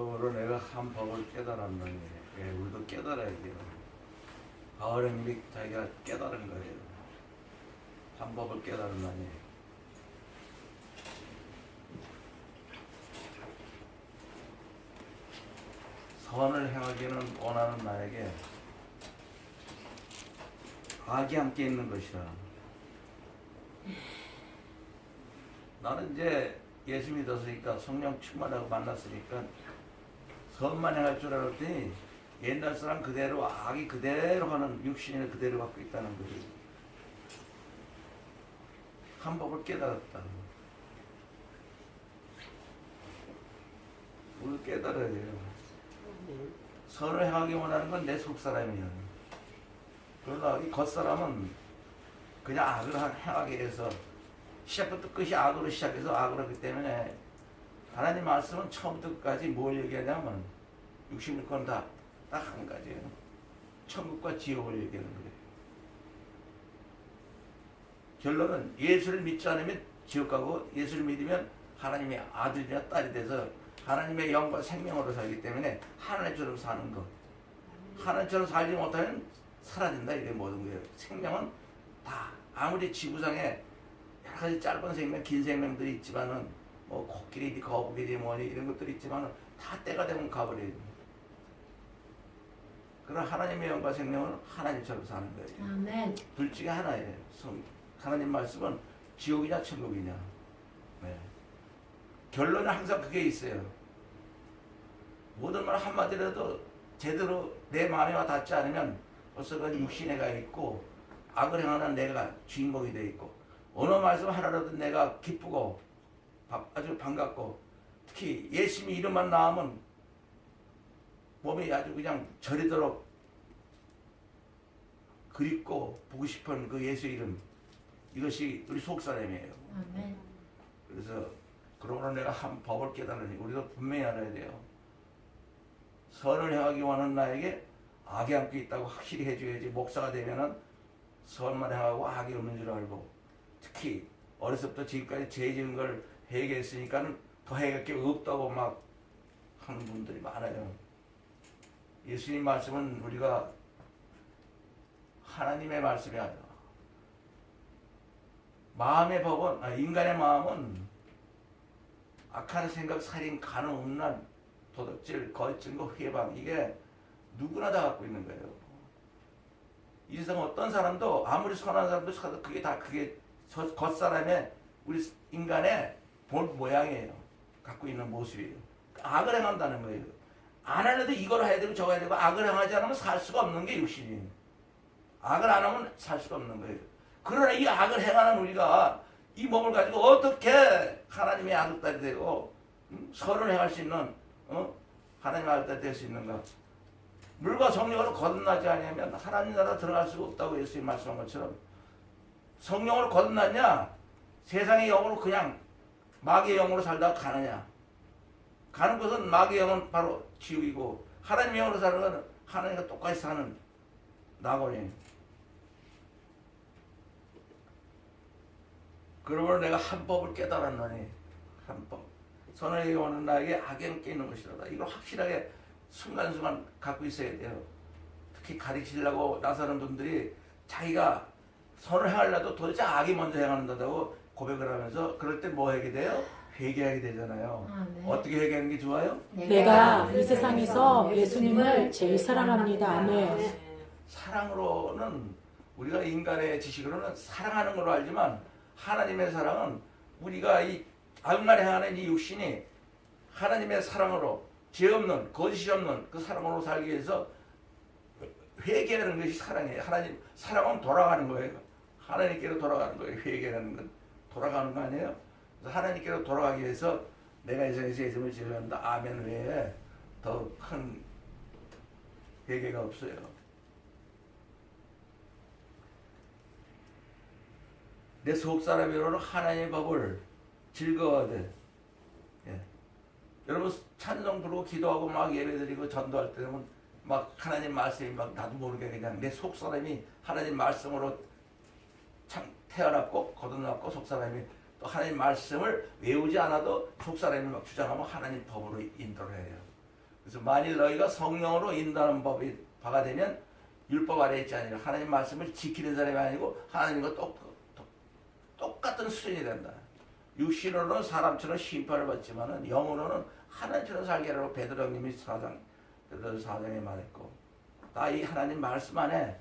으로 내가 한 법을 깨달았느니, 예, 우리도 깨달아야 돼요. 바울님이 자기가 깨달은 거예요. 한 법을 깨달았느니. 선을 행하기는 원하는 나에게 악이 함께 있는 것이라. 나는 이제 예수 믿었으니까 성령 충만하고 만났으니까 선만 행할 줄 알았더니 옛날 사람 그대로 악이 그대로 하는 육신을 그대로 갖고 있다는 거지. 한 법을 깨달았다. 우리 깨달아야 돼요. 선을 행하기 원하는 건 내 속사람이야. 그러나 이 겉사람은 그냥 악을 행하게 해서 시작부터 끝이 악으로 시작해서 악으로 하기 때문에 하나님 말씀은 처음부터 끝까지 뭘 얘기하냐면 66권 다 딱 한 가지예요. 천국과 지옥을 얘기하는 거예요. 결론은 예수를 믿지 않으면 지옥 가고 예수를 믿으면 하나님의 아들이나 딸이 돼서 하나님의 영과 생명으로 살기 때문에 하나님처럼 사는 것. 하나님처럼 살지 못하면 사라진다 이게 모든 거예요. 생명은 다 아무리 지구상에 여러 가지 짧은 생명, 긴 생명들이 있지만은 뭐 코끼리, 거북이, 뭐니 이런 것들이 있지만은 다 때가 되면 가버려요. 그런 하나님의 영과 생명은 하나님처럼 사는 거예요. 아멘. 둘 중에 하나예요. 하나님 말씀은 지옥이냐 천국이냐. 네. 결론은 항상 그게 있어요. 모든 말 한마디라도 제대로 내 마음에 와 닿지 않으면 벌써 그 육신에 가 있고 악을 행하는 내가 주인공이 되어 있고 어느 말씀 하나라도 내가 기쁘고 아주 반갑고 특히 예수님 이름만 나오면 몸이 아주 그냥 저리도록 그립고 보고 싶은 그 예수 이름 이것이 우리 속사람이에요. 아멘. 그래서 그러므로 내가 한 법을 깨달으니 우리도 분명히 알아야 돼요. 선을 행하기 원하는 나에게 악이 함께 있다고 확실히 해줘야지. 목사가 되면은 선만 행하고 악이 없는 줄 알고 특히 어려서부터 지금까지 죄 지은 걸 회개했으니까는 더 해결할 게 없다고 막 하는 분들이 많아요. 예수님 말씀은 우리가 하나님의 말씀이 아니라 마음의 법은 인간의 마음은 악한 생각, 살인, 간음, 음란, 도둑질, 거짓증거, 회방 이게 누구나 다 갖고 있는 거예요. 이 세상 어떤 사람도 아무리 선한 사람도 그게 다 그게 겉사람의 우리 인간의 본 모양이에요. 갖고 있는 모습이에요. 악을 행한다는 거예요. 안 하려도 이걸 해야 되고 저거 해야 되고 악을 행하지 않으면 살 수가 없는 게 육신이에요. 악을 안 하면 살 수가 없는 거예요. 그러나 이 악을 행하는 우리가 이 몸을 가지고 어떻게 하나님의 아들딸이 되고 선을 행할 수 있는 하나님의 아들딸이 될 수 있는가. 물과 성령으로 거듭나지 않으면 하나님 나라 들어갈 수가 없다고 예수님 말씀한 것처럼 성령으로 거듭났냐 세상의 영으로 그냥 마귀의 영으로 살다가 가느냐. 가는 것은 마귀의 영은 바로 지옥이고 하나님의 영으로 사는 것은 하나님과 똑같이 사는 낙원이에요. 그러므로 내가 한 법을 깨달았노니 한 법. 선을 행하는 나에게 악이 함께 있는 것이다. 이걸 확실하게 순간순간 갖고 있어야 돼요. 특히 가르치려고 나서는 분들이 자기가 선을 행하려도 도대체 악이 먼저 행한다고 고백을 하면서 그럴 때 뭐 하게 돼요? 회개하게 되잖아요. 네. 어떻게 회개하는 게 좋아요? 내가 이 세상에서 예수님을 제일 사랑합니다. 아멘. 사랑으로는 우리가 인간의 지식으로는 사랑하는 걸로 알지만 하나님의 사랑은 우리가 이 악만 행하는 이 육신이 하나님의 사랑으로 죄 없는 거짓이 없는 그 사랑으로 살기 위해서 회개하는 것이 사랑이에요. 하나님 사랑은 돌아가는 거예요. 하나님께로 돌아가는 거예요. 회개하는 건 돌아가는 거 아니에요? 그래서 하나님께로 돌아가기 위해서 내가 이 세상에서 예수님을 제외한다. 아멘 외에 더 큰 회개가 없어요. 내 속사람으로는 하나님의 법을 즐거워하되 여러분 찬송 부르고 기도하고 막 예배드리고 전도할 때는 막 하나님 말씀이 막 나도 모르게 그냥 내 속사람이 하나님 말씀으로 태어났고 거듭났고 속사람이 또 하나님 말씀을 외우지 않아도 속사람이 막 주장하면 하나님 법으로 인도를 해요. 그래서 만일 너희가 성령으로 인도하는 법이 바가 되면 율법 아래에 있지 아니라 하나님 말씀을 지키는 사람이 아니고 하나님과 똑같은 수준이 된다. 육신으로는 사람처럼 심판을 받지만은 영으로는 하나님처럼 살게 하라고 베드로님이 베드로 4장에 말했고, 다 이 하나님 말씀 안에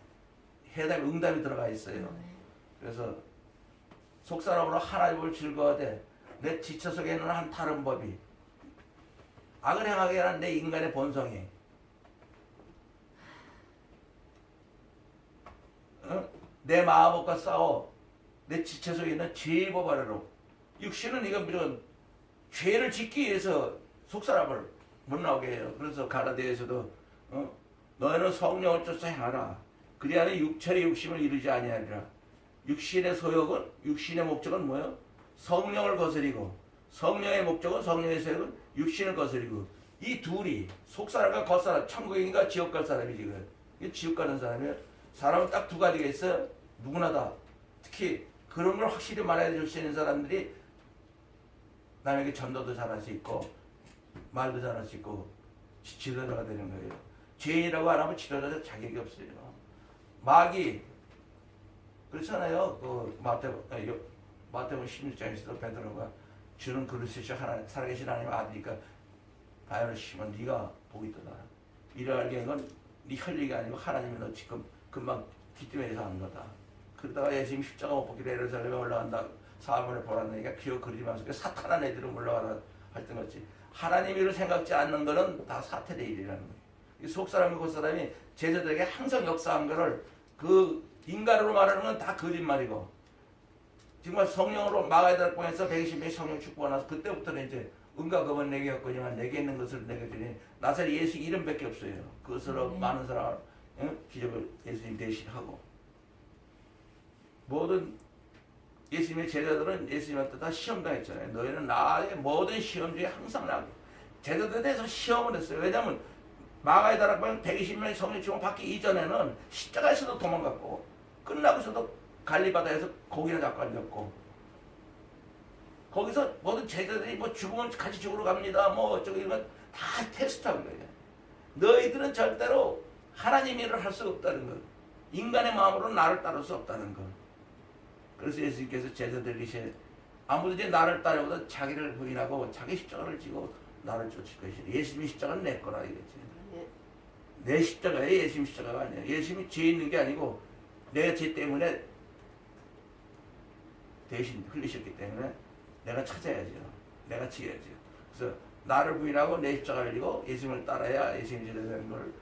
해답 응답이 들어가 있어요. 그래서 속사람으로 하나님을 즐거워하되 내 지체 속에 있는 한 다른 법이 악을 행하게 하는 내 인간의 본성이 내 마음과 싸워 내 지체 속에 있는 죄의 법 아래로. 육신은 이거 무조건 죄를 짓기 위해서 속사람을 못 나오게 해요. 그래서 가라디아에서도 너희는 성령을 쫓아 행하라. 그리하면 육체의 욕심을 이루지 아니하리라. 육신의 소욕은, 육신의 목적은 뭐예요? 성령을 거스리고, 성령의 목적은, 성령의 소욕은 육신을 거스리고, 이 둘이 속사람과 겉사람, 천국인가 지옥 갈 사람이 지금 이게 지옥 가는 사람이에요. 사람은 딱 두 가지가 있어요. 누구나 다. 특히 그런 걸 확실히 말해줄 수 있는 사람들이 남에게 전도도 잘할 수 있고 말도 잘할 수 있고 지도자가 되는 거예요. 죄인이라고 안 하면 지도자 자격이 없어요. 마귀 그렇잖아요. 그 마태복음 16장에서도 베드로가 주는 그리스도시요 하나님 살아계신 하나님 아들이니까 바위를 심은 네가 복이 있도다. 이를 알게 한 건 네 혈육이 아니고 하나님이 너 지금 금방 기쁨에서 하는 거다. 그러다가 예수님이 십자가 못 벗기로 예루살렘에 올라간다. 사람을 보라니까 기어 그리지 마시고 사탄한 애들은 올라가라 할던 거지. 하나님 일을 생각지 않는 거는 다 사탄의 일이라는 거예요. 이 속사람이 겉사람이 제자들에게 항상 역사한 거를 그 인간으로 말하는 건 다 거짓말이고, 정말 성령으로 막아야 될 뻔해서 120명이 성령 축복을 나서 그때부터는 이제 은과 금은 내게 없거니와 내게 있는 것을 내게 주니 나사렛 예수 이름밖에 없어요. 그것으로 많은 사람을 기적을 예수님 대신하고, 모든 예수님의 제자들은 예수님한테 다 시험 당했잖아요. 너희는 나의 모든 시험 중에 항상 나게. 제자들에 대해서 시험을 했어요. 왜냐하면 마가의 다락방 120명의 성령 축복 받기 이전에는 십자가에서도 도망갔고, 끝나고서도 갈리바다에서 고기나 잡고 앉았고, 거기서 모든 제자들이 뭐 죽으면 같이 죽으러 갑니다. 뭐 어쩌고 이런 다 테스트한 거예요. 너희들은 절대로 하나님 일을 할 수 없다는 거. 인간의 마음으로 나를 따를 수 없다는 거. 그래서 예수님께서 제자들이 아무든지 나를 따르거든 자기를 부인하고 자기 십자가를 지고 나를 쫓을 것이라. 예수님의 십자가는 내 거라 이거지. 내 십자가예요. 예수님 십자가가 아니에요. 예수님이 죄 있는 게 아니고 내 죄 때문에 대신 흘리셨기 때문에 내가 찾아야죠. 내가 지어야죠. 그래서 나를 부인하고 내 십자가를 지고 예수님을 따라야 예수님 제자 되는 걸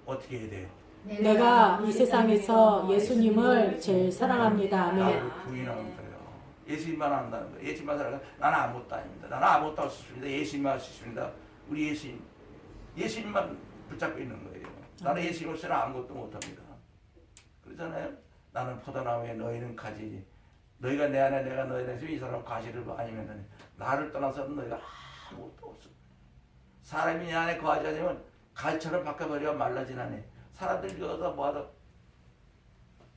어떻게 해야 돼요? 내가 이 세상에서 예수님을 제일 사랑합니다. 아멘. 나를 부인하는 거예요. 예수님만 한다는 거예요. 예수님만 살아가 나는 아무것도 아닙니다. 나는 아무것도 할 수 있습니다. 예수님만 할 수 있습니다. 우리 예수님만 붙잡고 있는 거예요. 나는 예수님 없이는 아무것도 못합니다. 그러잖아요. 나는 포도나무에 너희는 가지지. 너희가 내 안에 내가 너희 안에 이 사람 가지를 아니면 나를 떠나서는 너희가 아무것도 없어. 사람이 내 안에 거하지 않으면 갈처럼 바꿔버려 말라지나니 사람들이 여기다 뭐하다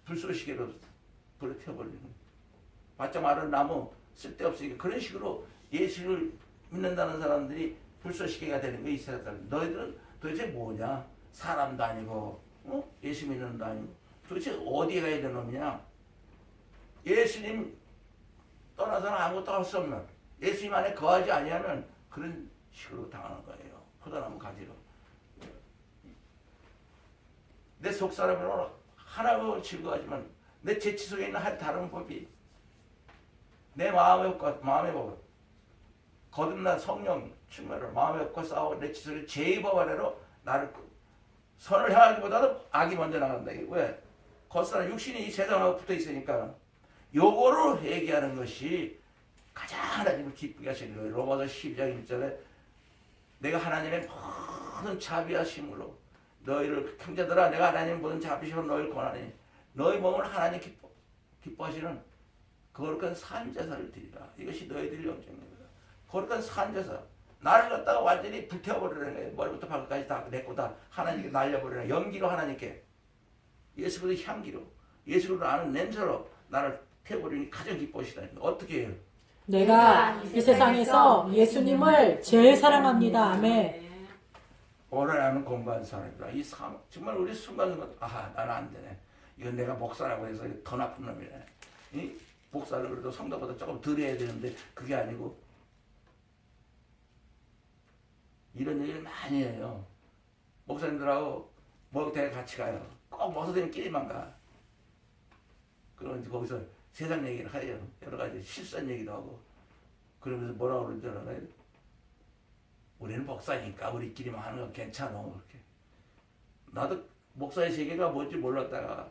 불쏘시개로 불에 태워버리는 바짝 마른 나무 쓸데없으니까 그런 식으로 예수를 믿는다는 사람들이 불쏘시개가 되는 거 있어야 돼. 너희들은 도대체 뭐냐? 사람도 아니고 예수 믿는 놈도 아니고 도대체 어디에 가야 되는 놈이냐? 예수님 떠나서는 아무것도 할 수 없는, 예수님 안에 거하지 아니하면 그런 식으로 당하는 거예요. 포도나무 가지로. 내 속사람으로 하나님을 즐거워하지만 내 재치 속에 있는 한 다른 법이 내 마음의 법 거듭난 성령 충만을 마음의 법과 싸워 내 재치 속에 죄의 법 아래로 나를 선을 향하기보다도 악이 먼저 나간다. 왜? 겉사람 육신이 이 세상하고 붙어 있으니까 요거를 회개하는 것이 가장 하나님을 기쁘게 하시는 거예요. 로마서 12장 1절에 내가 하나님의 모든 자비하심으로 너희를 형제들아 내가 하나님 모든 자비심으로 너희를 권하니 너희 몸을 하나님 기뻐하시는 거룩한 산제사를 드리라. 이것이 너희들 영적입니다. 거룩한 산제사. 나를 갖다가 완전히 불태워버리는 거예요. 머리부터 발끝까지 다 내 거다 하나님께 날려버리는 연기로 하나님께 예수 그리스도의 향기로 예수 그리스도를 아는 냄새로 나를 태워버리니 가장 기뻐하시다니 어떻게 해요? 내가 이 세상에서 예수님을 제일 사랑합니다. 아멘. 오라라는 공부한 사람이다. 이 정말 우리 순간순간 나는 안 되네. 이건 내가 목사라고 해서 더 나쁜 놈이네. 이 목사를 그래도 성도보다 조금 덜 해야 되는데 그게 아니고 이런 얘기를 많이 해요. 목사님들하고 목욕탕에 같이 가요. 꼭 목사님끼리만 가. 그러면 이제 거기서 세상 얘기를 해요. 여러 가지 실수한 얘기도 하고. 그러면서 뭐라고 그러는지 알아요? 우리는 목사니까 우리끼리만 하는 건 괜찮아. 그렇게. 나도 목사의 세계가 뭔지 몰랐다가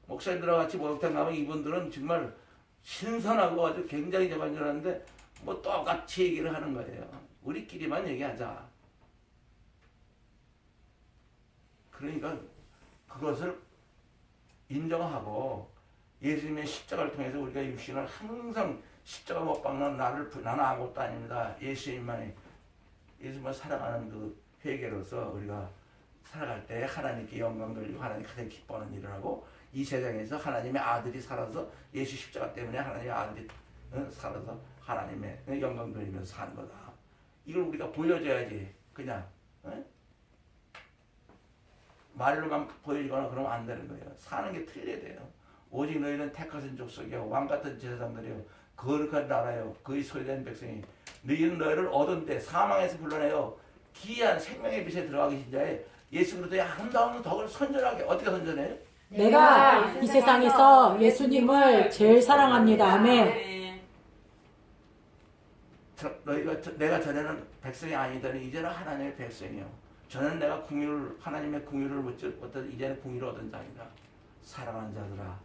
목사님들하고 같이 목욕탕 가면 이분들은 정말 신선하고 아주 굉장히 자반전하는데 뭐 똑같이 얘기를 하는 거예요. 우리끼리만 얘기하자. 그러니까 그것을 인정하고 예수님의 십자가를 통해서 우리가 육신을 항상 십자가 못 박는 나는 아무것도 아닙니다. 예수님만 사랑하는 그 회개로서 우리가 살아갈 때 하나님께 영광 돌리고 하나님 가장 기뻐하는 일을 하고 이 세상에서 하나님의 아들이 살아서 예수 십자가 때문에 하나님의 아들이 살아서 하나님의 영광 돌리면서 사는 거다. 이걸 우리가 보여줘야지. 그냥 말로만 보여주거나 그러면 안 되는 거예요. 사는 게 틀려야 돼요. 오직 너희는 택하신 족속이요 왕같은 제사장들이요 거룩한 나라요 그의 소유된 백성이 너희는 너희를 얻은데 사망에서 불러내요 기이한 생명의 빛에 들어가 계신 자의 예수 그리스도의 아름다운 덕을 선전하게. 어떻게 선전해요? 내가 이 세상에서 예수님을 제일 사랑합니다. 아멘. 내가 전에는 백성이 아니더니 이제는 하나님의 백성이요. 저는 내가 하나님의 궁유를 얻던 이제는 궁유를 얻은 자이다. 사랑하는 자들아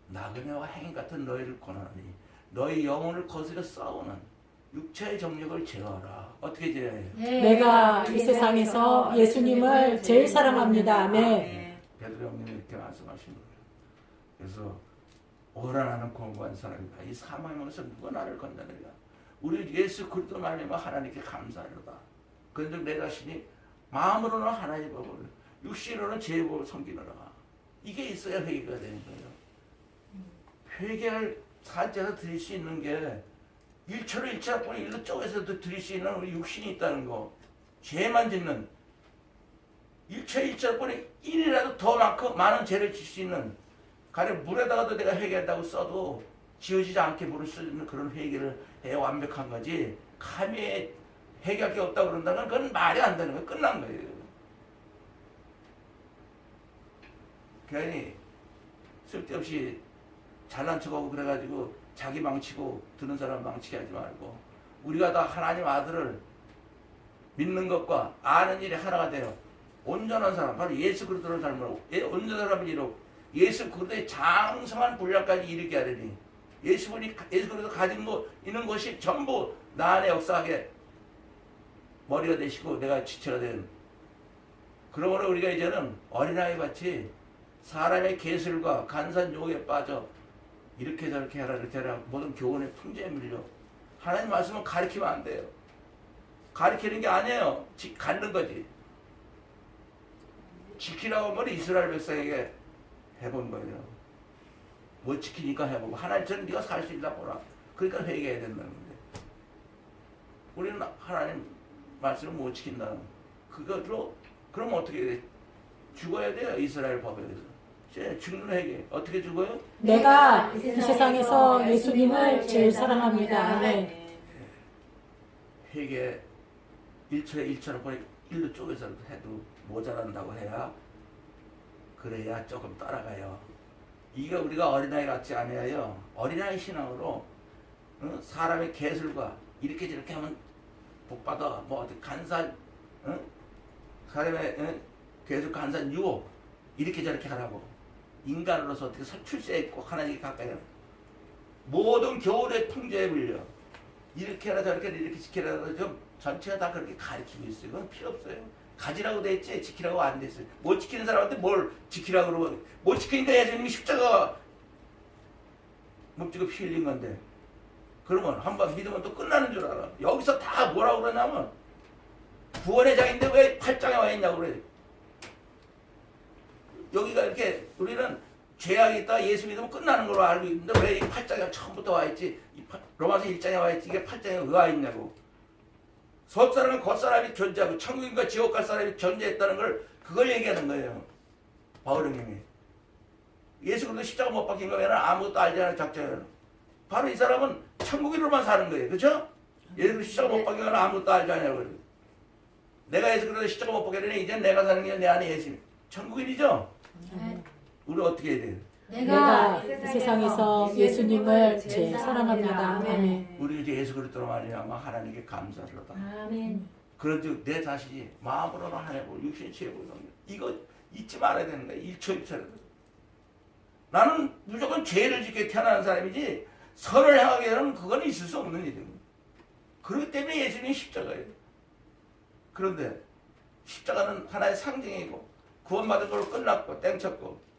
나그네와 행인 같은 너희를 권하노니 너희 영혼을 거스려 싸우는 육체의 정력을 제어하라. 어떻게 제어해요? 내가 이 세상에서 예수님을 제일 사랑합니다. 아멘. 베드로 형님이 이렇게 말씀하신 거예요. 그래서 오라나는 공부한 사람이다. 이 사망에서 누가 나를 건져내리라. 우리 예수 그리스도 말미암아 하나님께 감사하리로다. 그런즉 내 자신이 마음으로는 하나님의 법을 육신으로는 제 법을 섬기노라. 이게 있어야 회개가 되는 거예요. 회개를 사죄해서 드릴 수 있는 게 1초로 1차분의 1로 쪼개서도 드릴 수 있는 우리 육신이 있다는 거. 죄만 짓는 1초 1차분의 1이라도 더 많은 죄를 질 수 있는 가령 물에다가도 내가 회개한다고 써도 지워지지 않게 물을 쓰는 그런 회개를 해야 완벽한 거지. 감히 회개할 게 없다고 그런다면 그건 말이 안 되는 거예요. 끝난 거예요. 괜히 쓸데없이 잘난 척하고 그래가지고 자기 망치고 드는 사람 망치게 하지 말고 우리가 다 하나님 아들을 믿는 것과 아는 일이 하나가 돼요. 온전한 사람 바로 예수 그리스도를 닮으라고 온전한 사람을 이루고 예수 그리스도의 장성한 분량까지 이르게 하려니 예수 그리스도 가진 거 있는 것이 전부 나 안에 역사하게 머리가 되시고 내가 지체가 된. 그러므로 우리가 이제는 어린아이 같이 사람의 계술과 간산 유혹에 빠져 이렇게 저렇게 해라 이렇게 해라 모든 교훈의 풍조에 밀려 하나님 말씀은 가르치면 안 돼요. 가르치는 게 아니에요. 갖는 거지. 지키라고 하면 이스라엘 백성에게 해본 거예요. 못 지키니까 해보고 하나님처럼 네가 살 수 있나 보라. 그러니까 회개해야 된다는 건데 우리는 하나님 말씀을 못 지킨다는 그걸로 그럼 어떻게 돼? 죽어야 돼요. 이스라엘 법에 의해서. 죽는 회개. 어떻게 죽어요? 내가 이 세상에서 예수님을 제일 사랑합니다. 아멘. 회개 1초에 1초를 보니 1로 쪼개서 해도 모자란다고 해야 그래야 조금 따라가요. 이게 우리가 어린아이 같지 않아요. 어린아이 신앙으로 사람의 계술과 이렇게 저렇게 하면 복받아 뭐 어떻게 간산 사람의 계술 간산 유혹 이렇게 저렇게 하라고 인간으로서 어떻게 출세에 있고 하나님께 가까이 하라. 모든 교훈의 풍조에 물려 이렇게 하라 저렇게 하라 이렇게 지키라 좀 전체가 다 그렇게 가르치고 있어요. 그건 필요 없어요. 가지라고 돼 있지 지키라고 안 돼 있어요. 못 지키는 사람한테 뭘 지키라고 그러고 못 지키니까 예수님이 십자가 묵지고 피 흘린 건데 그러면 한번 믿으면 또 끝나는 줄 알아. 여기서 다 뭐라고 그러냐면 구원의 장인데 왜 8장에 와 있냐고 그래. 여기가 이렇게 우리는 죄악이 있다 예수 믿으면 끝나는 걸로 알고 있는데 왜 이 8장에 처음부터 와 있지? 로마서 1장에 와 있지 이게 8장에 왜 와 있냐고. 속사람은 겉사람이 존재하고 천국인과 지옥 갈 사람이 존재했다는 걸 그걸 얘기하는 거예요. 바울 형님이. 예수 그리스도 십자가 못 박힌 거면 아무것도 알지 않은 작자예요. 바로 이 사람은 천국인으로만 사는 거예요. 그렇죠? 예수 그리스도 십자가 못 박힌 거는 아무것도 알지 않냐고. 내가 예수 그리스도 십자가 못 박게 되니 이제 내가 사는 게 내 안에 예수님. 천국인이죠? 네. 우리 어떻게 해야 돼요? 내가 이 세상에서 예수님을 제일 사랑합니다. 아멘. 우리 이제 예수 그리스도로 말미암아 하나님께 감사를 하다. 아멘. 그런즉 내 자신이 마음으로는 하나님을 육신이 죄고 이거 잊지 말아야 되는 거야. 1초 1초라도. 나는 무조건 죄를 짓게 태어나는 사람이지 선을 행하게 되는 그건 있을 수 없는 일이에요. 그렇기 때문에 예수님이 십자가예요. 그런데 십자가는 하나의 상징이고 구원받은 걸로 끝났고 땡쳤고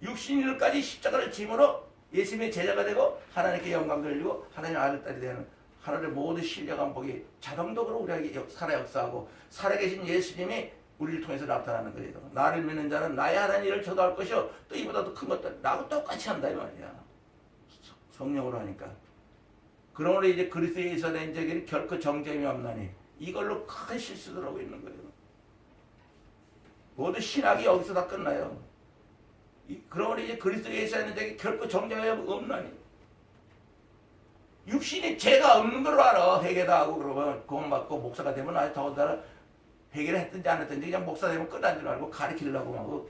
육신일까지 십자가를 짐으로 예수님의 제자가 되고 하나님께 영광 돌리고 하나님의 아들 딸이 되는 하나님의 모든 신령한 복이 자동적으로 우리에게 살아 역사하고 살아계신 예수님이 우리를 통해서 나타나는 거예요. 나를 믿는 자는 나의 하나님 일을 저도 할 것이요 또 이보다도 큰 것들 나하고 똑같이 한다 이 말이야. 성령으로 하니까. 그러므로 이제 그리스도에 있어 낸 자에게는 결코 정죄함이 없나니 이걸로 큰 실수를 하고 있는 거예요. 모든 신학이 여기서 다 끝나요. 그러므로 이제 그리스도에 있어 있는 자에게 결코 정죄함이 없나니 육신이 죄가 없는 걸로 알아. 회개다 하고 그러면 구원받고 목사가 되면 아주 더군다나 회개를 했든지 안 했든지 그냥 목사 되면 끝난 줄 알고 가르치려고 하고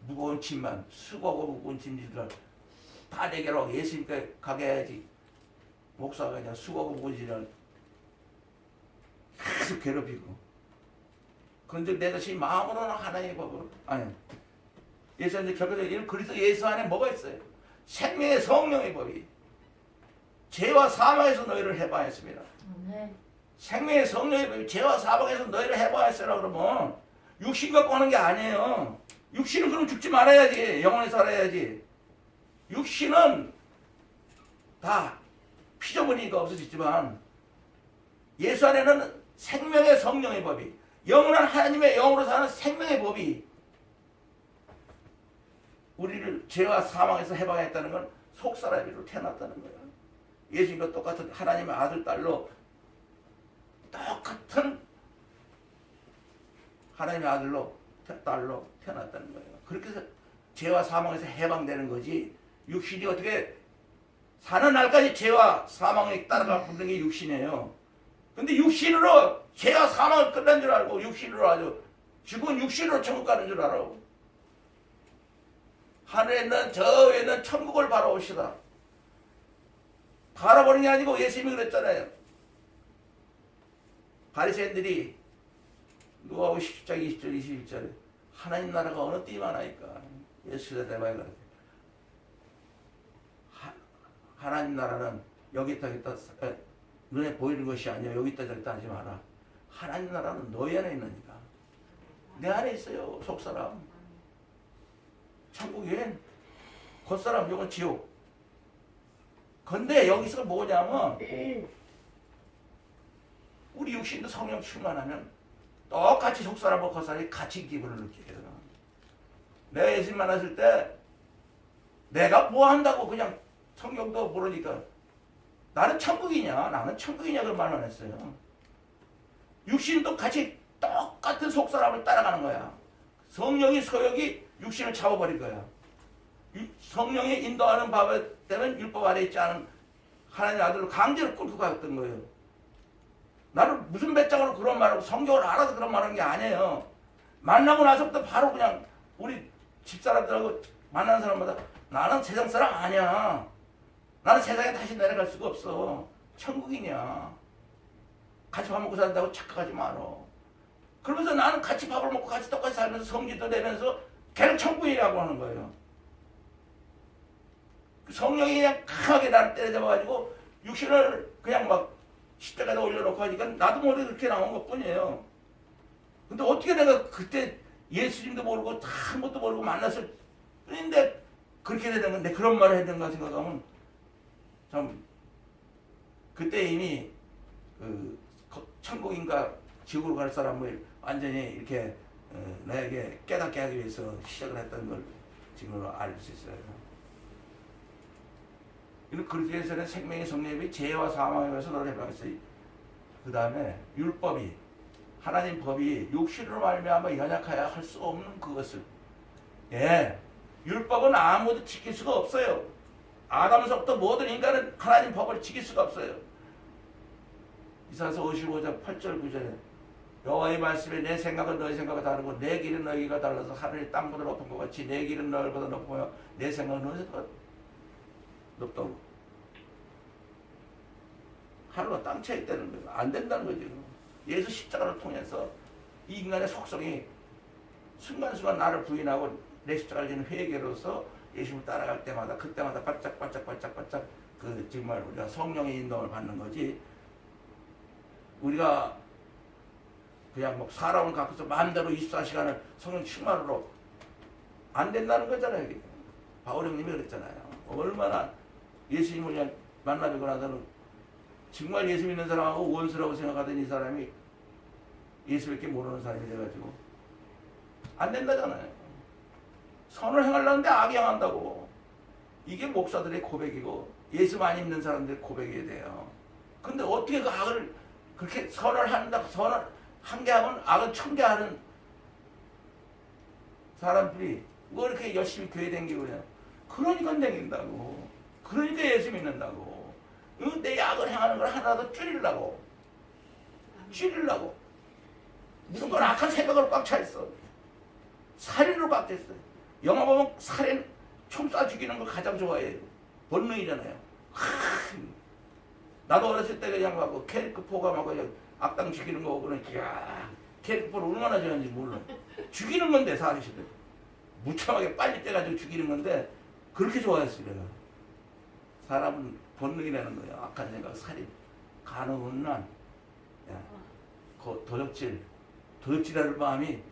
무거운 짐만 수고하고 무거운 짐지들 다 내게로 예수님께 가게 해야지. 목사가 그냥 수고하고 무거운 짐을 계속 괴롭히고 그런데 내 자신이 마음으로는 하나님의 법으로 아니 예수님 결과적으로 그리스도 예수 안에 뭐가 있어요? 생명의 성령의 법이 죄와 사망에서 너희를 해방했습니다. 네. 생명의 성령의 법이 죄와 사망에서 너희를 해방했으라 그러면 육신 갖고 하는 게 아니에요. 육신은 그럼 죽지 말아야지. 영원히 살아야지. 육신은 다 피조물이니까 없어지지만 예수 안에는 생명의 성령의 법이 영원한 하나님의 영으로 사는 생명의 법이 우리를 죄와 사망에서 해방했다는 건 속사람으로 태어났다는 거예요. 예수님과 똑같은 하나님의 아들 딸로 똑같은 하나님의 아들로 딸로 태어났다는 거예요. 그렇게 해서 죄와 사망에서 해방되는 거지 육신이 어떻게 사는 날까지 죄와 사망에 따라가 부르는 게 육신이에요. 근데 육신으로 죄와 사망을 끝난 줄 알고 육신으로 아주 죽은 육신으로 천국 가는 줄 알아. 하늘에 있는 저 위에 있는 천국을 바라봅시다. 바라보는 게 아니고 예수님이 그랬잖아요. 바리새인들이 누가복음 10장 20절 21절에 하나님 나라가 어느 때만 하니까 예수가 대바에 그랬대. 하나님 나라는 여기 있다 저기 있다 눈에 보이는 것이 아니야. 여기 있다 저기 있다 하지 마라. 하나님 나라는 너희 안에 있느니까. 내 안에 있어요. 속사람. 천국엔 겉사람 이건 지옥. 근데 여기서 뭐냐면 우리 육신도 성령 충만하면 똑같이 속사람과 겉사람이 같이 기분을 느껴요. 내가 예수님 만났을 때 내가 뭐 한다고 그냥 성경도 모르니까 나는 천국이냐 나는 천국이냐 그런 말만 했어요. 육신도 같이 똑같은 속사람을 따라가는 거야. 성령이 소욕이 육신을 잡아버릴 거야. 성령이 인도하는 바 때는 율법 아래 있지 않은 하나님의 아들로 강제로 끌고 갔던 거예요. 나는 무슨 배짱으로 그런 말하고 성경을 알아서 그런 말하는 게 아니에요. 만나고 나서부터 바로 그냥 우리 집사람들하고 만나는 사람마다 나는 세상 사람 아니야. 나는 세상에 다시 내려갈 수가 없어. 천국이냐. 같이 밥 먹고 산다고 착각하지 마라. 그러면서 나는 같이 밥을 먹고 같이 똑같이 살면서 성질도 내면서 걔는 천국이라고 하는 거예요. 성령이 그냥 강하게 나를 때려잡아가지고 육신을 그냥 막 십자가에 올려놓고 하니까 나도 모르게 그렇게 나온 것 뿐이에요. 근데 어떻게 내가 그때 예수님도 모르고 한 번도 모르고 만났을 뿐인데 그렇게 되는 건데 그런 말을 해야 되는가 생각하면 참 그때 이미 그 천국인가 지옥으로 갈 사람을 완전히 이렇게 나에게 깨닫게 하기 위해서 시작을 했다는 걸 지금 알 수 있어요. 이는 그리스도에서는 생명의 성립이 죄와 사망에 관해서 너를 해방했어요. 그 다음에 율법이 하나님 법이 육신으로 말미암아 연약하여 할 수 없는 그것을 율법은 아무도 지킬 수가 없어요. 아담서부터 모든 인간은 하나님 법을 지킬 수가 없어요. 이사야서 55장 8절 9절에 여호와의 말씀에 내 생각은 너희 생각과 다르고 내 길은 너희가 달라서 하늘이 땅보다 높은 것 같이 내 길은 너희보다 높으며 내 생각은 너희보다 높다고. 하루가 땅 차이 있다는 거예요. 안 된다는 거죠. 예수 십자가를 통해서 이 인간의 속성이 순간순간 나를 부인하고 내 십자가를 지는 회개로서 예수를 따라갈 때마다 그때마다 바짝바짝 그 정말 우리가 성령의 인도를 받는 거지. 우리가 그냥 뭐 사람을 갖고서 마음대로 24시간을 성령 충만으로 안 된다는 거잖아요. 이게. 바울 형님이 그랬잖아요. 얼마나 예수님을 그냥 만나뵙고 나서는 정말 예수 믿는 사람하고 원수라고 생각하던 이 사람이 예수밖에 모르는 사람이 돼가지고 안 된다잖아요. 선을 행하려는데 악이 행한다고. 이게 목사들의 고백이고 예수 많이 믿는 사람들의 고백이 돼요. 근데 어떻게 그 악을 그렇게 선을 한다, 선을 한 개 하면 악은 1000개 하는 사람들이 뭐 이렇게 열심히 교회 다니고 그래요. 그러니까 다닌다고. 그러니까 예수 믿는다고. 내 악을 행하는 걸 하나라도 줄이려고. 그건 악한 생각으로 꽉 차 있어. 살인으로 꽉 차 있어. 영화 보면 살인, 총 쏴 죽이는 거 가장 좋아해요. 본능이잖아요. 나도 어렸을 때 그냥 막 캐릭터포가 막 그냥 악당 죽이는 거 그러니까 캐릭터포를 얼마나 좋아하는지 몰라. 죽이는 건데 사실은 무참하게 빨리 떼가지고 죽이는 건데 그렇게 좋아했어요. 내가. 사람은 본능이라는 거예요. 악한 생각, 살인, 간음운란, 도적질하는 마음이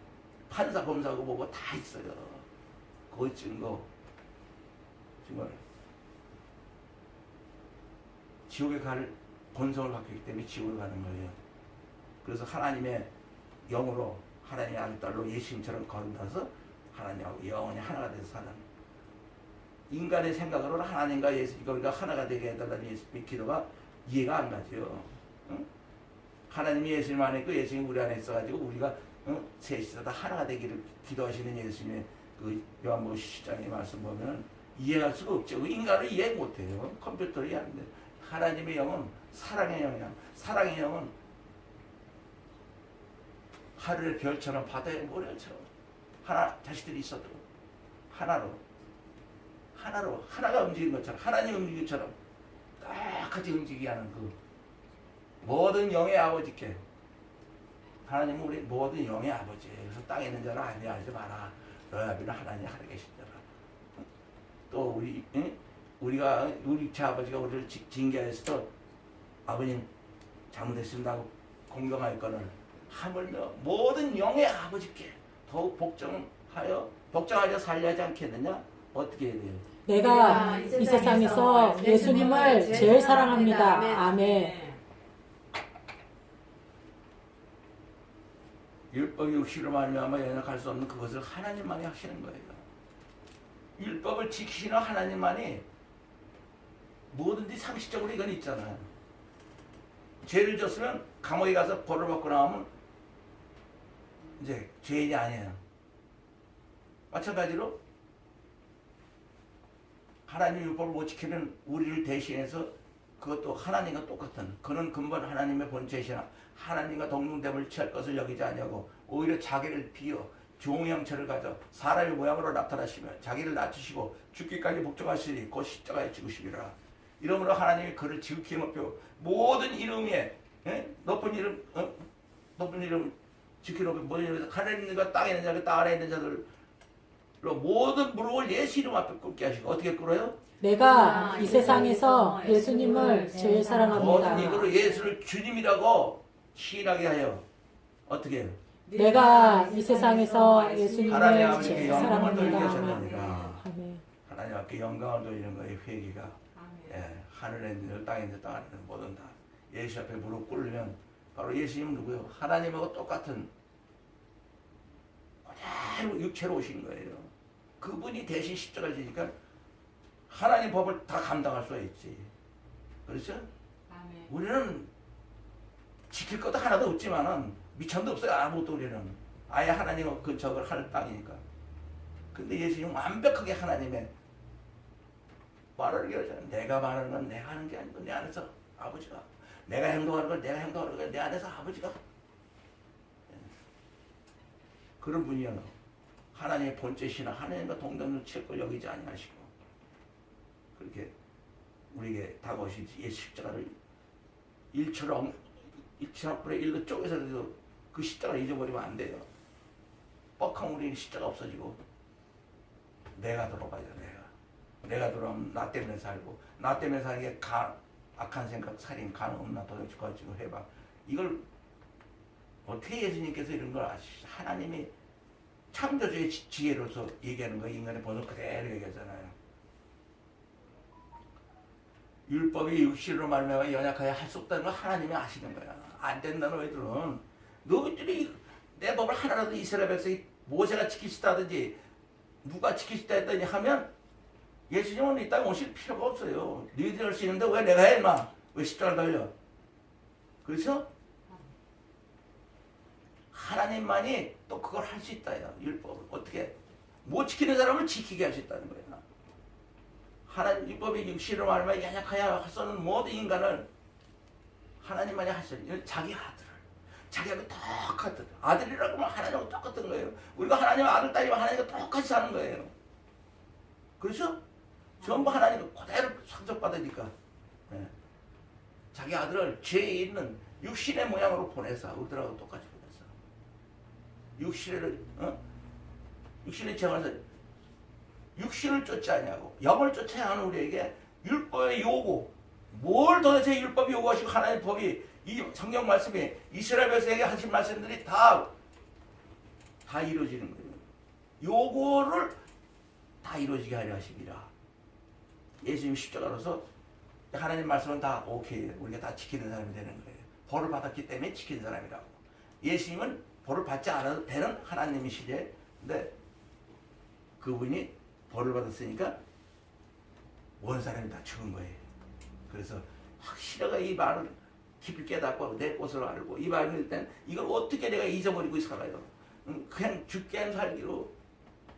판사, 검사하고 보고 다 있어요. 그거 증거 정말 지옥에 갈 본성을 갖고 있기 때문에 지옥에 가는 거예요. 그래서 하나님의 영으로 하나님의 아들딸로 예수님처럼 거듭나서 하나님하고 영원히 하나가 돼서 사는 인간의 생각으로는 하나님과 예수님과 우리가 하나가 되게 해달라는 예수님의 기도가 이해가 안 가죠. 응? 하나님이 예수님 안에 있고 예수님이 우리 안에 있어가지고 우리가 셋이서 다 하나가 되기를 기도하시는 예수님의 그 요한복음 10장의 말씀 보면 이해할 수가 없죠. 인간은 이해 못해요. 컴퓨터로 이해 안 돼. 하나님의 영은 사랑의 영이야. 사랑의 영은 하늘의 별처럼 바다의 모래처럼 하나 자식들이 있어도 하나가 움직이는 것처럼 하나님 움직이는 것처럼 똑같이 움직이게 하는 그 모든 영의 아버지께 하나님은 우리 모든 영의 아버지예요. 그래서 땅에 있는 자를 아니하지 마라. 너희 아버지는 하나님 하늘 계신 자라. 또 우리가 우리 제 아버지가 우리를 징계해서 아버님 잘못했습니다 하고 공경할 거는 하물며 모든 영의 아버지께 더욱 복종하여 살려하지 않겠느냐? 어떻게 해야 돼요? 내가 이 세상에서 예수님을 제일 사랑합니다. 아멘. 율법이 육신으로 말미암아 연약할 수 없는 그것을 하나님만이 하시는 거예요. 율법을 지키시는 하나님만이 뭐든지 상식적으로 이건 있잖아요. 죄를 졌으면 감옥에 가서 벌을 받고 나오면 이제 죄인이 아니에요. 마찬가지로 하나님 율법을 못 지키는 우리를 대신해서 그것도 하나님과 똑같은 그는 근본 하나님의 본체이시나 하나님과 동등됨을 취할 것을 여기지 아니하고 오히려 자기를 비어 종의 형체를 가져 사람의 모양으로 나타나시며 자기를 낮추시고 죽기까지 복종하시니 곧 십자가에 죽으시리라. 이러므로 하나님이 그를 지극히 높여 모든 이름 위에 높은 이름 지키 높여 모든 이름 하늘에 있는 것 땅에 있는 자 그 땅 아래에 있는 자들로 모든 무릎을 예수 이름 앞에 꿇게 하시고 어떻게 꿇어요? 내가 이 세상에서 예수님을 제일 사랑합니다. 모든 입으로 예수를 주님이라고 시인하게 하여 어떻게 해요? 내가 이 세상에서 하나님 예수님을 아버지께 제일 영광을 돌리게 사랑합니다. 하셨느니라. 아멘. 하나님 앞에 영광을 돌리는 거예요. 회개가 하늘에 있는 땅에 있는 땅 안에 있는 모든 다 예수 앞에 무릎 꿇으면 바로 예수님은 누구예요? 하나님하고 똑같은 그대로 육체로 오신 거예요. 그분이 대신 십자가를 지니까 하나님 법을 다 감당할 수가 있지. 그렇죠? 아멘. 우리는 지킬 것도 하나도 없지만은 미천도 없어요. 아무것도 우리는. 아예 하나님 그 적을 할 땅이니까. 근데 예수님은 완벽하게 하나님의 말을 이루잖아요. 내가 말하는 건 내가 하는 게 아니고 내 안에서 아버지가, 내가 행동하는 건 내가 행동하는 건 내 안에서 아버지가. 그런 분이요. 하나님의 본체 신앙, 하나님과 동등일체를 여기지 아니하시고 그렇게 우리에게 다가오시지. 예수 십자가를 1천억 분의 1로 쪼개서라도 그 십자가를 잊어버리면 안 돼요. 뻑하면 우리 십자가 없어지고 내가 돌아가야 돼. 내가 돌아오면 나 때문에 살고, 나 때문에 사는 게 악한 생각, 살인, 간음, 음란, 도둑질, 거짓고 해봐. 이걸 어떻게 예수님께서 이런 걸 아시죠? 하나님이 창조주의 지혜로서 얘기하는 거 인간의 본을 그대로 얘기하잖아요. 율법이 육신으로 말미암아 연약하여 할 수 없다는 걸 하나님이 아시는 거야. 안 된다 너희들은. 너희들이 내 법을 하나라도 이스라엘 백성이 모세가 지키시다든지 누가 지키시다 했더니 하면 예수님은 이 땅에 오실 필요가 없어요. 너희들이 할 수 있는데 왜 내가 해 임마? 왜 십자가를 달려? 그렇죠? 하나님만이 또 그걸 할 수 있다요. 율법을 어떻게 못 지키는 사람을 지키게 할 수 있다는 거예요. 하나님 율법이 육신으로 말하면 연약하여 하서는 모든 인간을 하나님만이 하시는 자기 아들을 자기하고 똑같은 아들이라고 하면 하나님하고 똑같은 거예요. 우리가 하나님 아들 딸이면 하나님과 똑같이 사는 거예요. 그렇죠? 전부 하나님과 그대로 상속받으니까 네. 자기 아들을 죄에 있는 육신의 모양으로 보내서 우리들하고 똑같이 보내서 육신을 육신의 죄에서 육신을 쫓지 않냐고 영을 쫓아야 하는 우리에게 율법의 요구 뭘 도대체 율법이 요구하시고 하나님의 법이 이 성경 말씀이 이스라엘 백성에게 하신 말씀들이 다 이루어지는 거예요. 요구를 다 이루어지게 하려 하십니다. 예수님 십자가로서 하나님 말씀은 다 오케이 우리가 다 지키는 사람이 되는 거예요. 벌을 받았기 때문에 지키는 사람이라고. 예수님은 벌을 받지 않아도 되는 하나님이시제. 근데 그분이 벌을 받았으니까 원 사람이 다 죽은 거예요. 그래서 확실하게 이 말을 깊이 깨닫고 내 것을 알고 이 말을 일단 이걸 어떻게 내가 잊어버리고 살아요. 그냥 죽게 살기로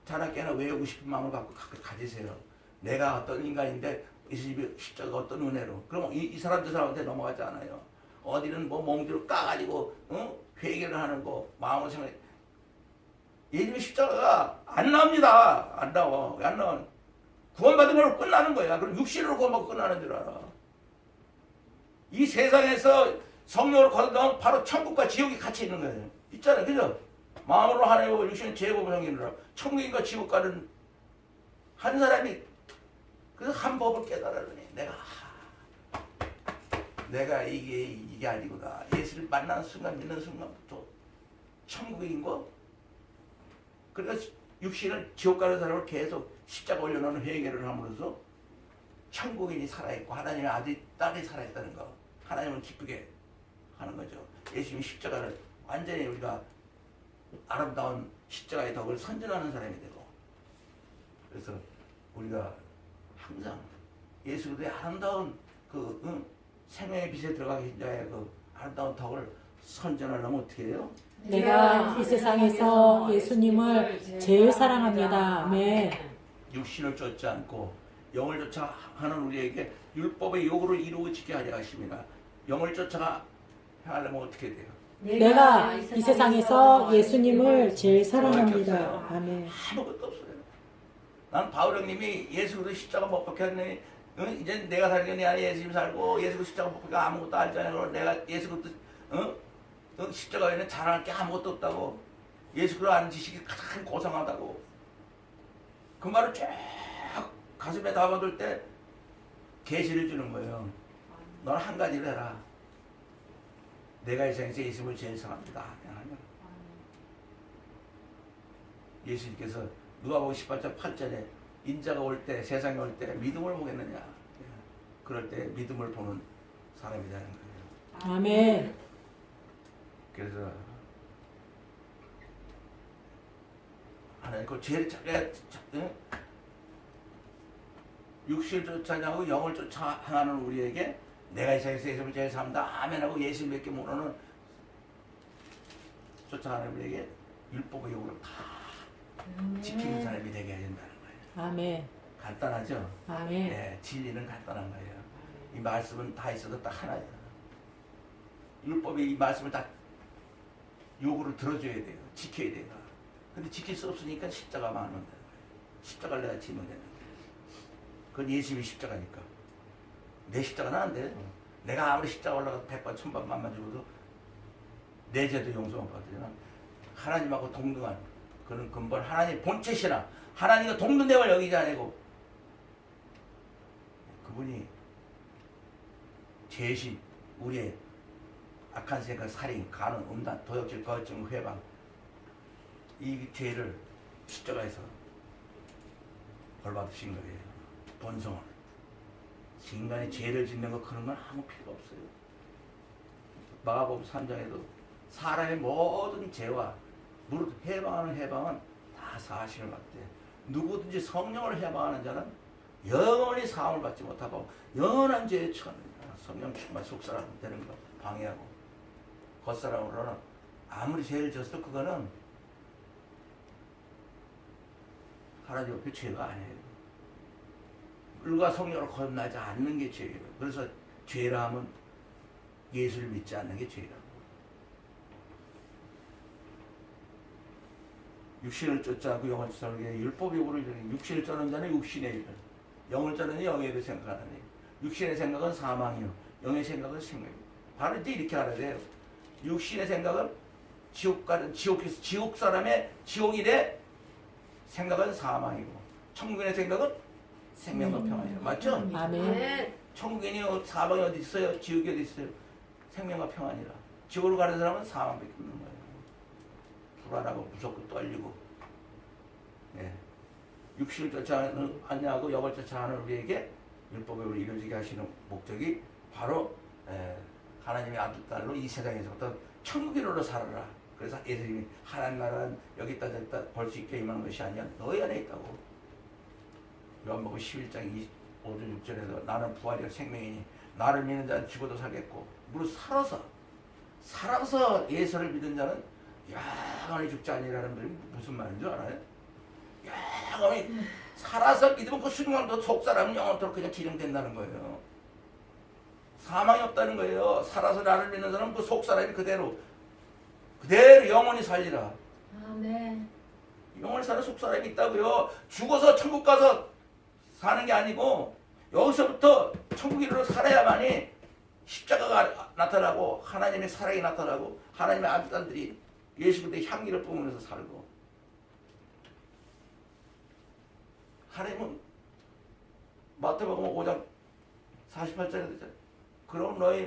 자나깨나 외우고 싶은 마음을 갖고 가지세요. 내가 어떤 인간인데 예수님이 십자가 어떤 은혜로 그럼 이 사람 저 사람한테 넘어가지 않아요. 어디는 뭐 몽디로 까가지고 회개를 하는 거 마음을 생각해. 예수님의 십자가가 안 나옵니다. 안 나와. 왜 안 나와? 구원받은 걸로 끝나는 거야. 그럼 육신으로 구원받고 끝나는 줄 알아. 이 세상에서 성령으로 거듭나면 바로 천국과 지옥이 같이 있는 거예요. 있잖아요. 그죠? 마음으로 하나님을 육신은 죄법을 섬기느라 천국인과 지옥 가는 한 사람이 그래서 한 법을 깨달으니 내가 이게 아니구나. 예수를 만나는 순간 믿는 순간부터 천국인 거 그러니까 육신을 지옥 가는 사람을 계속 십자가 올려놓는 회개를 함으로써 천국인이 살아있고 하나님의 아들, 딸이 살아있다는 거 하나님을 기쁘게 하는 거죠. 예수님이 십자가를 완전히 우리가 아름다운 십자가의 덕을 선전하는 사람이 되고 그래서 우리가 항상 예수 그리스도의 아름다운 그 생명의 빛에 들어가 계신 자의 그 아름다운 덕을 선전하려면 어떻게 해요? 내가 이 세상에서 예수님을 제일 사랑합니다. 아멘. 육신을 쫓지 않고 영을 쫓아 하는 우리에게 율법의 요구를 이루어지게 하려 하십니다. 영을 쫓아가 하려면 어떻게 돼요? 내가 이 세상에서 예수님을 제일 사랑합니다. 아멘. 아무것도 없어요. 난 바울 형님이 예수 그리스도 십자가 못 박혔네. 이제 내가 살게 내 안에 예수님 살고 예수 그리스도 십자가 못 박혀 아무것도 알잖아요. 내가 예수 그리스도 십자가에는 자랑할 게 아무것도 없다고. 예수 그리스도 아는 지식이 가장 고상하다고. 그 말을 쫙 가슴에 담아둘 때 계시를 주는 거예요. 너는 한 가지를 해라. 내가 이 세상에서 예수님을 제일 사랑합니다. 예수님께서 누가복음 18장 8절에 인자가 올 때 세상에 올 때 믿음을 보겠느냐. 그럴 때 믿음을 보는 사람이 되는 거예요. 아멘. 그래서 하나님 그 죄를 육신을 쫓아냐고 영을 쫓아 행하는 우리에게 내가 이 세상에서 예수를 제일 산다 아멘하고 예수님밖에 모르는 쫓아가는 우리에게 율법의 요구를 다 지키는 사람이 되게 해야 된다는 거예요. 아멘. 간단하죠? 아멘. 네, 진리는 간단한 거예요. 이 말씀은 다 있어도 딱 하나예요. 율법이 이 말씀을 다 요구를 들어줘야 돼요. 지켜야 돼요. 근데 지킬 수 없으니까 십자가 만면 되는 거예요. 십자가를 내가 지면 되는 거예요. 그건 예수님이 십자가니까. 내 십자가는 안 돼. 내가 아무리 십자가 올라가서 100번, 1000번, 만만 죽어도 내 죄도 용서 못 받으면 하나님하고 동등한 그런 근본 하나님 본체시나 하나님과 동등됨을 여기지 아니고 그분이 죄신 우리의 악한 생각, 살인, 간음, 음란, 도둑질, 거짓증, 회방 이 죄를 십자가에서 벌받으신 거예요. 본성을 인간의 죄를 짓는 거 그런 건 아무 필요가 없어요. 마가복음 3장에도 사람의 모든 죄와 무릇 해방하는 해방은 다 사하심을 받대. 누구든지 성령을 해방하는 자는 영원히 사함을 받지 못하고 영원한 죄에 처합니다. 성령 충만 속사람 되는 거 방해하고 겉사람으로는 아무리 죄를 졌어도 그거는 하나님 앞에 죄가 아니에요. 물과 성령을 거듭나지 않는 게 죄예요. 그래서 죄라 하면 예수를 믿지 않는 게 죄라고. 육신을 쫓아하고 영을 쫓아하는 게 율법이 오르는 육신을 쫓는 자는 육신의 일, 영을 쫓는 자는 영의 일을 생각하는 일. 육신의 생각은 사망이요, 영의 생각은 생명이요. 바로 이제 이렇게 알아야 돼요. 육신의 생각은 지옥 가는 지옥 사람의 지옥일의 생각은 사망이고, 천국인의 생각은 생명과 평안이에요. 맞죠? 아멘. 천국인이 사망이 어디 있어요? 지옥이 어디 있어요? 생명과 평안이라. 지옥으로 가는 사람은 사망밖에 없는 거예요. 불안하고 무섭고 떨리고. 네. 육신을 쫓아하냐고 영을 쫓아하는 우리에게 율법을 이루어지게 하시는 목적이 바로 하나님의 아들 딸로 이 세상에서부터 천국인으로 살아라. 그래서 예수님이 하나님 나라는 여기 있다 저기 있다 볼 수 있게 임하는 것이 아니야. 너희 안에 있다고. 요한복음 11장 25절 6절에서 나는 부활이요 생명이니 나를 믿는 자는 죽어도 살겠고 무릇 살아서 예수를 믿는 자는 영원히 죽지 아니라는 말이 무슨 말인 줄 알아요? 영원히 살아서 믿으면 그 순간도 속사람은 영원토록 그냥 기령된다는 거예요. 사망이 없다는 거예요. 살아서 나를 믿는 사람은 그 속사람이 그대로 영원히 살리라. 아멘. 영원히 사는 속사람이 있다고요. 죽어서 천국 가서 사는 게 아니고 여기서부터 천국인으로 살아야만이 십자가가 나타나고 하나님의 사랑이 나타나고 하나님의 아들들이 예수 그리스도의 향기를 뿜으면서 살고 하나님은 마태복음 5장 48절에 그럼 너희